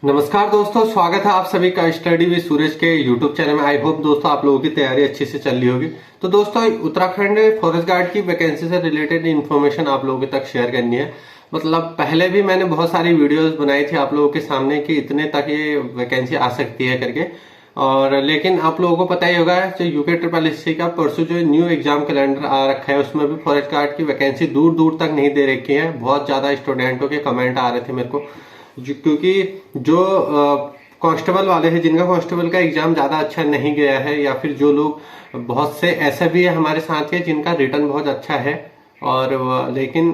नमस्कार दोस्तों, स्वागत है आप सभी का स्टडी विद सूरज के यूट्यूब चैनल में। आई होप दोस्तों आप लोगों की तैयारी अच्छे से चल रही होगी। तो दोस्तों उत्तराखंड फॉरेस्ट गार्ड की वैकेंसी से रिलेटेड इन्फॉर्मेशन आप लोगों तक शेयर करनी है। मतलब पहले भी मैंने बहुत सारी वीडियोस बनाई थी आप लोगों के सामने कि इतने तक ये वैकेंसी आ सकती है करके। और लेकिन आप लोगों को पता ही होगा जो यूके ट्रिपल एस सी का परसों जो न्यू एग्जाम कैलेंडर आ रखा है उसमें भी फॉरेस्ट गार्ड की वैकेंसी दूर दूर तक नहीं दे रखी है। बहुत ज्यादा स्टूडेंटों के कमेंट आ रहे थे मेरे को, क्योंकि जो कांस्टेबल वाले हैं जिनका कांस्टेबल का एग्जाम ज्यादा अच्छा नहीं गया है, या फिर जो लोग बहुत से ऐसे भी है हमारे साथ के जिनका रिटर्न बहुत अच्छा है और लेकिन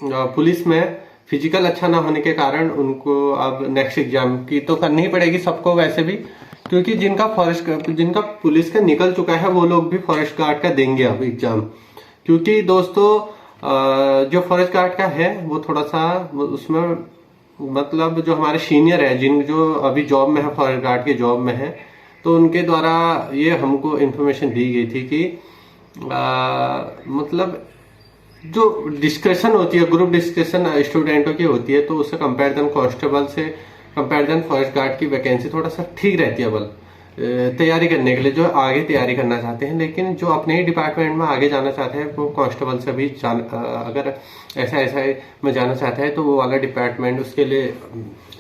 पुलिस में फिजिकल अच्छा ना होने के कारण उनको अब नेक्स्ट एग्जाम की तो करनी ही पड़ेगी सबको वैसे भी, क्योंकि जिनका पुलिस का निकल चुका है वो लोग भी फॉरेस्ट गार्ड का देंगे अब एग्जाम। क्योंकि दोस्तों जो फॉरेस्ट गार्ड का है वो थोड़ा सा उसमें मतलब जो हमारे सीनियर है जो अभी जॉब में है, फॉरेस्ट गार्ड के जॉब में है, तो उनके द्वारा ये हमको इन्फॉर्मेशन दी गई थी कि मतलब जो डिस्कशन होती है, ग्रुप डिस्कशन स्टूडेंटों की होती है, तो उससे कंपेरिजन कांस्टेबल से कंपेरिजन फॉरेस्ट गार्ड की वैकेंसी थोड़ा सा ठीक रहती है बल तैयारी करने के लिए, जो आगे तैयारी करना चाहते हैं। लेकिन जो अपने ही डिपार्टमेंट में आगे जाना चाहते हैं वो कांस्टेबल से भी अगर ऐसा में जाना चाहता है तो वो वाला डिपार्टमेंट उसके लिए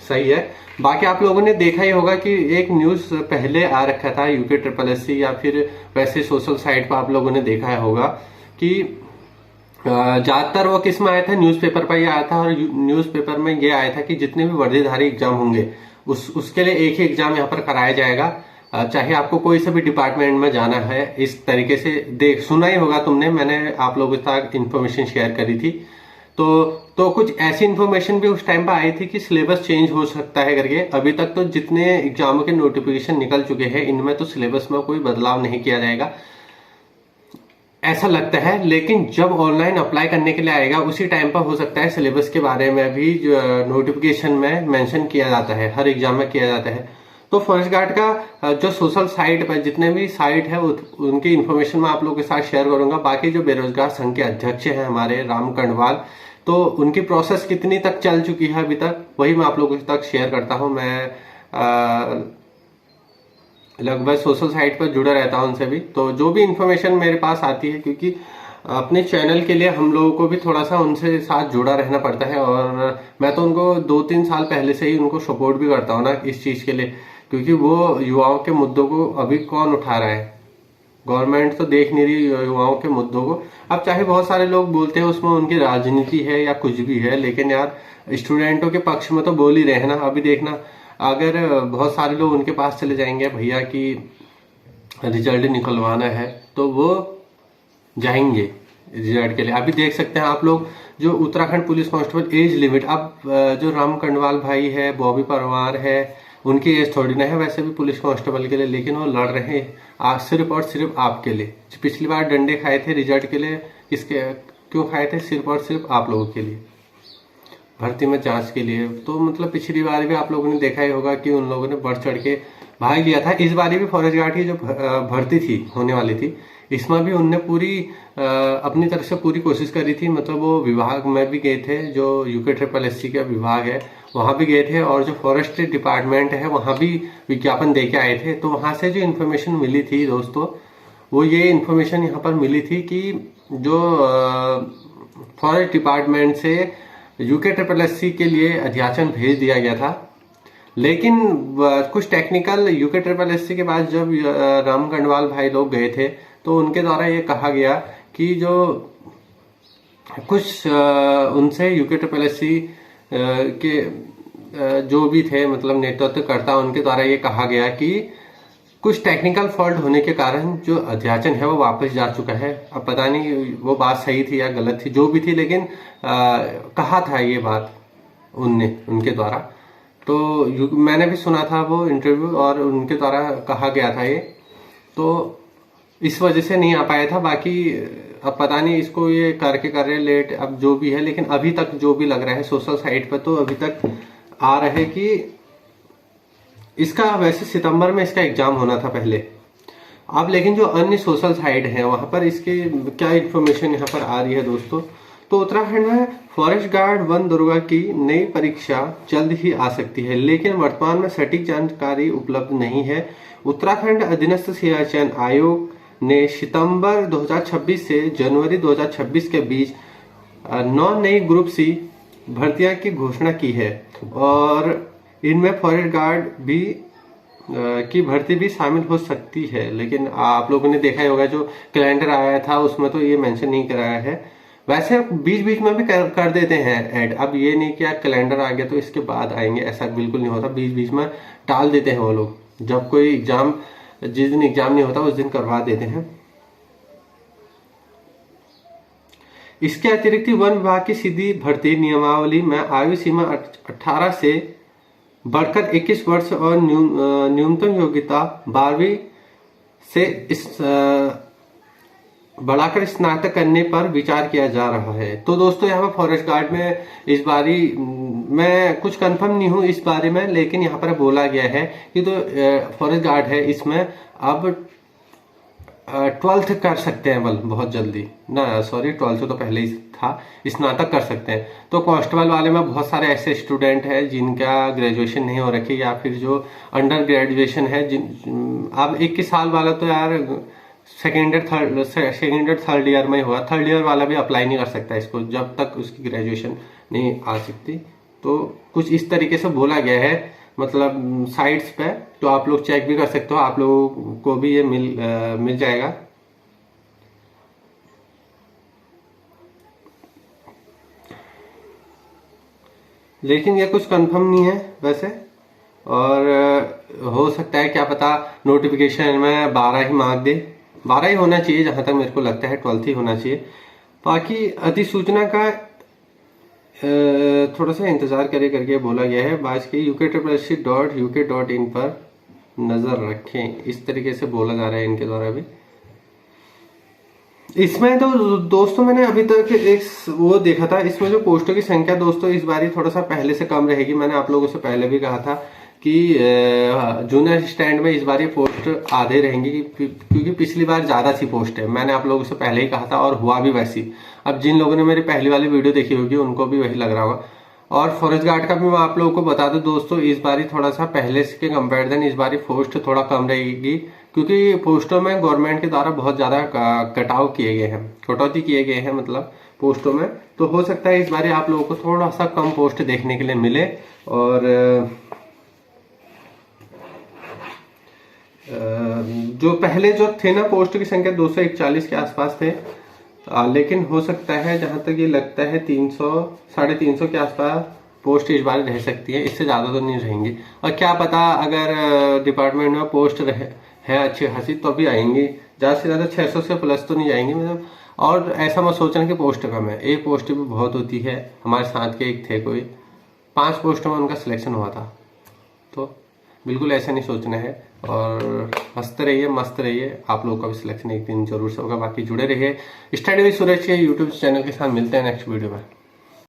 सही है। बाकी आप लोगों ने देखा ही होगा कि एक न्यूज पहले आ रखा था यूके ट्रिपल एस सी, या फिर वैसे सोशल साइट पर आप लोगों ने देखा होगा कि ज्यादातर वो किस में आया था, न्यूज़पेपर पर ही आया था। और न्यूज़पेपर में ये आया था कि जितने भी वर्दीधारी एग्जाम होंगे उसके लिए एक ही एग्जाम यहाँ पर कराया जाएगा, चाहे आपको कोई से भी डिपार्टमेंट में जाना है। इस तरीके से सुना ही होगा तुमने, मैंने आप लोगों के साथ इन्फॉर्मेशन शेयर करी थी। तो कुछ ऐसी इन्फॉर्मेशन भी उस टाइम पर आई थी कि सिलेबस चेंज हो सकता है करके। अभी तक तो जितने एग्जामों के नोटिफिकेशन निकल चुके हैं इनमें तो सिलेबस में कोई बदलाव नहीं किया जाएगा ऐसा लगता है। लेकिन जब ऑनलाइन अप्लाई करने के लिए आएगा उसी टाइम पर हो सकता है सिलेबस के बारे में भी नोटिफिकेशन में मेंशन किया जाता है, हर एग्जाम में किया जाता है। तो फॉरेस्ट गार्ड का जो सोशल साइट पर जितने भी साइट है उनकी इन्फॉर्मेशन मैं आप लोगों के साथ शेयर करूंगा। बाकी जो बेरोजगार संघ के अध्यक्ष हैं हमारे राम कंडवाल, तो उनकी प्रोसेस कितनी तक चल चुकी है अभी तक, वही मैं आप लोगों तक शेयर करता हूं। मैं लगभग सोशल साइट पर जुड़ा रहता हूं उनसे भी, तो जो भी इंफॉर्मेशन मेरे पास आती है, क्योंकि अपने चैनल के लिए हम लोगों को भी थोड़ा सा उनसे साथ जुड़ा रहना पड़ता है। और मैं तो उनको 2-3 साल पहले से ही उनको सपोर्ट भी करता हूँ ना इस चीज के लिए, क्योंकि वो युवाओं के मुद्दों को अभी कौन उठा रहा है, गवर्नमेंट तो देख नहीं रही युवाओं के मुद्दों को। अब चाहे बहुत सारे लोग बोलते हैं उसमें उनकी राजनीति है या कुछ भी है, लेकिन यार स्टूडेंटों के पक्ष में तो बोल ही रहे हैं ना। अभी देखना, अगर बहुत सारे लोग उनके पास चले जाएंगे भैया की रिजल्ट निकलवाना है तो वो जाएंगे रिजल्ट के लिए। अभी देख सकते हैं आप लोग जो Uttarakhand police constable age limit, अब जो राम कंडवाल भाई है, बॉबी परमार है, उनकी एज थोड़ी ना है वैसे भी पुलिस कांस्टेबल के लिए, लेकिन वो लड़ रहे हैं सिर्फ और सिर्फ आपके लिए। पिछली बार डंडे खाए थे रिजल्ट के लिए, किसके क्यों खाए थे? सिर्फ और सिर्फ आप लोगों के लिए, भर्ती में जांच के लिए। तो मतलब पिछली बार भी आप लोगों ने देखा ही होगा कि उन लोगों ने बढ़ चढ़ के भाग लिया था। इस बार भी फॉरेस्ट गार्ड की जो भर्ती थी होने वाली थी, इसमें भी उनने पूरी अपनी तरफ से पूरी कोशिश करी थी। मतलब वो विभाग में भी गए थे, जो यूके ट्रिपल एस सी का विभाग है वहां भी गए थे, और जो फॉरेस्ट डिपार्टमेंट है वहां भी विज्ञापन दे के आए थे। तो वहां से जो इन्फॉर्मेशन मिली थी दोस्तों, वो ये इन्फॉर्मेशन यहाँ पर मिली थी कि जो फॉरेस्ट डिपार्टमेंट से यूके ट्रिपल एस सी के लिए अध्याचन भेज दिया गया था। लेकिन कुछ technical UK triple S C के बाद जब राम कंडवाल भाई लोग गए थे तो उनके द्वारा ये कहा गया कि जो कुछ उनसे यूके ट्रिपल एस सी के जो भी थे मतलब नेतृत्वकर्ता, उनके द्वारा ये कहा गया कि कुछ टेक्निकल फॉल्ट होने के कारण जो अध्याचन है वो वापस जा चुका है। अब पता नहीं वो बात सही थी या गलत थी, जो भी थी, लेकिन कहा था ये बात उनके द्वारा। तो मैंने भी सुना था वो इंटरव्यू, और उनके द्वारा कहा गया था ये, तो इस वजह से नहीं आ पाया था। बाकी अब पता नहीं इसको ये करके कर रहे लेट, अब जो भी है। लेकिन अभी तक जो भी लग रहा है सोशल साइट पर, तो अभी तक आ रहा है कि इसका वैसे सितंबर में इसका एग्जाम होना था पहले। अब लेकिन जो अन्य सोशल साइट है वहां पर इसके क्या इन्फॉर्मेशन यहाँ पर आ रही है दोस्तों, तो उत्तराखंड में फॉरेस्ट गार्ड वन दुर्गा की नई परीक्षा जल्द ही आ सकती है, लेकिन वर्तमान में सटीक जानकारी उपलब्ध नहीं है। उत्तराखंड अधीनस्थ सियाचिन आयोग ने सितंबर 2026 से जनवरी 2026 के बीच 9 नई ग्रुप सी भर्तियां की घोषणा की है और इनमें फॉरेस्ट गार्ड भी की भर्ती भी शामिल हो सकती है। लेकिन आप लोगों ने देखा ही होगा जो कैलेंडर आया था उसमें तो ये मेंशन नहीं कराया है। वैसे बीच बीच में भी कर देते हैं ऐड। अब ये नहीं कि कैलेंडर आ गया तो इसके बाद आएंगे, ऐसा बिल्कुल नहीं होता। बीच बीच में टाल देते हैं वो लोग, जब कोई एग्जाम, जिस दिन एग्जाम नहीं होता उस दिन करवा देते हैं। इसके अतिरिक्त वन विभाग की सीधी भर्ती नियमावली में आयु सीमा 18 से बढ़कर 21 वर्ष और न्यूनतम योग्यता 12वीं से बढ़ाकर स्नातक करने पर विचार किया जा रहा है। तो दोस्तों यहाँ पर फॉरेस्ट गार्ड में इस बारी मैं कुछ कंफर्म नहीं हूँ इस बारे में, लेकिन यहाँ पर बोला गया है कि तो फॉरेस्ट गार्ड है इसमें अब 12th कर सकते हैं बल बहुत जल्दी ना, सॉरी 12th तो पहले ही था, स्नातक कर सकते हैं। तो कांस्टेबल वाले में बहुत सारे ऐसे स्टूडेंट हैं जिनका ग्रेजुएशन नहीं हो रखी या फिर जो अंडर ग्रेजुएशन है, जिन अब 21 साल वाला तो यार सेकेंड ईयर थर्ड ईयर में हुआ, थर्ड ईयर वाला भी अप्लाई नहीं कर सकता इसको जब तक उसकी ग्रेजुएशन नहीं आ सकती। तो कुछ इस तरीके से बोला गया है, मतलब साइट्स पे, तो आप लोग चेक भी कर सकते हो, आप लोगों को भी ये मिल जाएगा। लेकिन ये कुछ कंफर्म नहीं है वैसे, और हो सकता है क्या पता नोटिफिकेशन में 12 ही मार्क दे, 12 ही होना चाहिए जहां तक मेरे को लगता है, 12th ही होना चाहिए। बाकी अधिसूचना का थोड़ा सा इंतजार करे करके बोला गया है। बात की UKSSC.UK.in पर नजर रखें, इस तरीके से बोला जा रहा है इनके द्वारा भी। इसमें तो दोस्तों मैंने अभी तक एक वो देखा था, इसमें जो पोस्टों की संख्या दोस्तों इस बारी थोड़ा सा पहले से कम रहेगी। मैंने आप लोगों से पहले भी कहा था कि जूनियर असिस्टेंट में इस बार ये पोस्ट आधे रहेंगी, क्योंकि पिछली बार ज्यादा सी पोस्ट है। मैंने आप लोगों से पहले ही कहा था और हुआ भी वैसी। अब जिन लोगों ने मेरी पहली वाली वीडियो देखी होगी उनको भी वही लग रहा होगा। और फॉरेस्ट गार्ड का भी मैं आप लोगों को बता दूं दोस्तों, इस बारी थोड़ा सा पहले के कंपेरिजन इस बारी पोस्ट थोड़ा कम रहेगी, क्योंकि पोस्टों में गवर्नमेंट के द्वारा बहुत ज्यादा कटाव किए गए हैं, कटौती किए गए हैं मतलब पोस्टों में। तो हो सकता है इस बारी आप लोगों को थोड़ा सा कम पोस्ट देखने के लिए मिले। और जो पहले जो थे ना पोस्ट की संख्या 241 के आसपास थे, लेकिन हो सकता है जहां तक ये लगता है 300 350 के आसपास पोस्ट इस बार रह सकती है, इससे ज्यादा तो नहीं रहेंगी। और क्या पता अगर डिपार्टमेंट में पोस्ट है अच्छी खासी तो भी आएंगी, ज्यादा से ज्यादा 600 से प्लस तो नहीं जाएंगी मतलब। और ऐसा मत सोचना कि पोस्ट कम है, एक पोस्ट भी बहुत होती है। हमारे साथ के एक थे कोई 5 पोस्टों में उनका सिलेक्शन हुआ था, तो बिल्कुल ऐसा नहीं सोचना है। और हंसते रहिए, मस्त रहिए, आप लोगों का भी सिलेक्शन एक दिन जरूर से होगा। बाकी जुड़े रहिए स्टडी विद सूरज के यूट्यूब चैनल के साथ। मिलते हैं नेक्स्ट वीडियो में।